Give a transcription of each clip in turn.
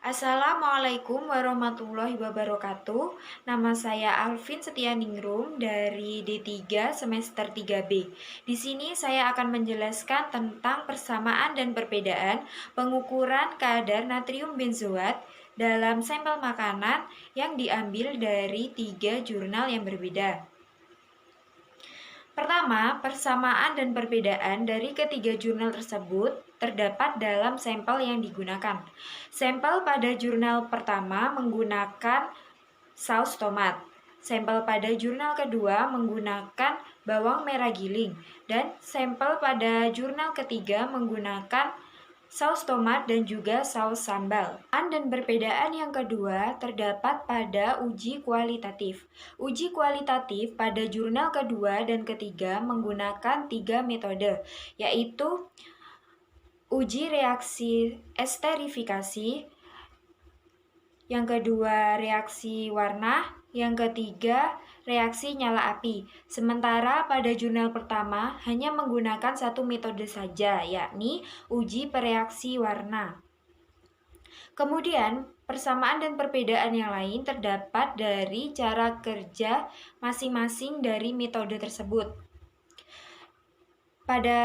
Assalamualaikum warahmatullahi wabarakatuh. Nama saya Alvin Setianingrum dari D3 semester 3B. Di sini saya akan menjelaskan tentang persamaan dan perbedaan pengukuran kadar natrium benzoat dalam sampel makanan yang diambil dari 3 jurnal yang berbeda. Pertama, persamaan dan perbedaan dari ketiga jurnal tersebut terdapat dalam sampel yang digunakan. Sampel pada jurnal pertama menggunakan saus tomat. Sampel pada jurnal kedua menggunakan bawang merah giling. Dan sampel pada jurnal ketiga menggunakan saus tomat dan juga saus sambal. Dan perbedaan yang kedua terdapat pada uji kualitatif. Uji kualitatif pada jurnal kedua dan ketiga menggunakan 3 metode, yaitu uji reaksi esterifikasi, yang kedua reaksi warna, yang ketiga reaksi nyala api. Sementara pada jurnal pertama hanya menggunakan satu metode saja, yakni uji pereaksi warna. Kemudian, persamaan dan perbedaan yang lain terdapat dari cara kerja masing-masing dari metode tersebut. Pada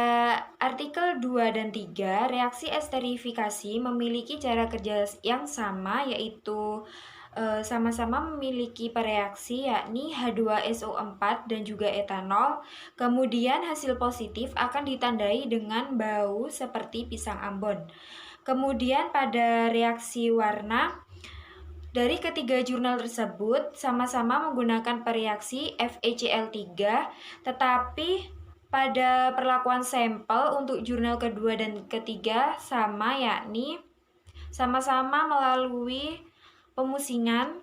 artikel 2 dan 3, reaksi esterifikasi memiliki cara kerja yang sama, yaitu sama-sama memiliki pereaksi yakni H2SO4 dan juga etanol. Kemudian hasil positif akan ditandai dengan bau seperti pisang ambon. Kemudian pada reaksi warna, dari ketiga jurnal tersebut sama-sama menggunakan pereaksi FeCl3, tetapi pada perlakuan sampel untuk jurnal kedua dan ketiga sama, yakni sama-sama melalui pemusingan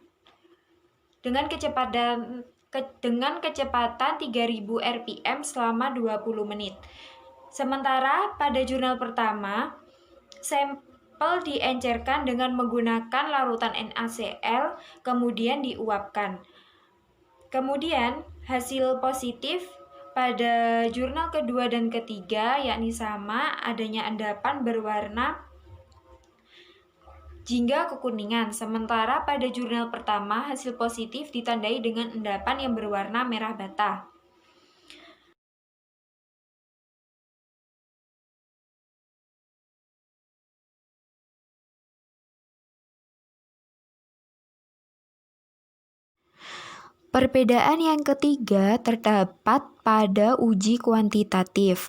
dengan kecepatan 3000 rpm selama 20 menit. Sementara pada jurnal pertama, sampel diencerkan dengan menggunakan larutan NaCl, kemudian diuapkan. Kemudian hasil positif pada jurnal kedua dan ketiga yakni sama, adanya endapan berwarna jingga kekuningan. Sementara pada jurnal pertama hasil positif ditandai dengan endapan yang berwarna merah bata. Perbedaan yang ketiga terdapat pada uji kuantitatif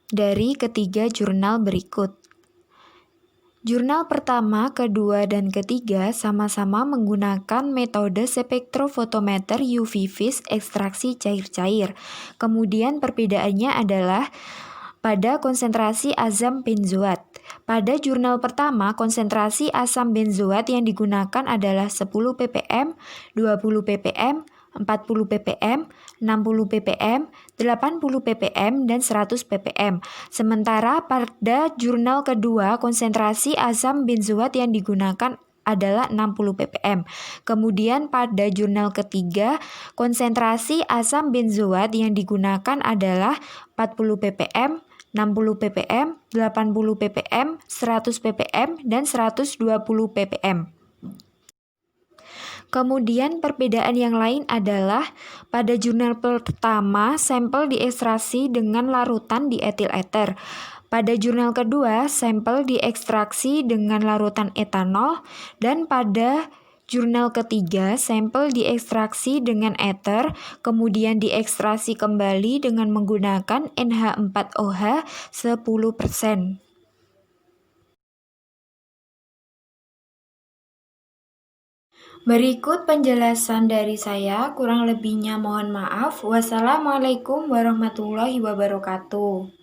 dari ketiga jurnal berikut. Jurnal pertama, kedua, dan ketiga sama-sama menggunakan metode spektrofotometer UV vis ekstraksi cair-cair. Kemudian perbedaannya adalah pada konsentrasi asam benzoat. Pada jurnal pertama, konsentrasi asam benzoat yang digunakan adalah 10 ppm, 20 ppm, 40 ppm, 60 ppm, 80 ppm, dan 100 ppm. Sementara pada jurnal kedua, konsentrasi asam benzoat yang digunakan adalah 60 ppm. Kemudian pada jurnal ketiga, konsentrasi asam benzoat yang digunakan adalah 40 ppm, 60 ppm, 80 ppm, 100 ppm, dan 120 ppm. Kemudian perbedaan yang lain adalah pada jurnal pertama sampel diekstraksi dengan larutan dietil eter. Pada jurnal kedua sampel diekstraksi dengan larutan etanol, dan pada jurnal ketiga sampel diekstraksi dengan eter, kemudian diekstraksi kembali dengan menggunakan NH4OH 10%. Berikut penjelasan dari saya, kurang lebihnya mohon maaf. Wassalamualaikum warahmatullahi wabarakatuh.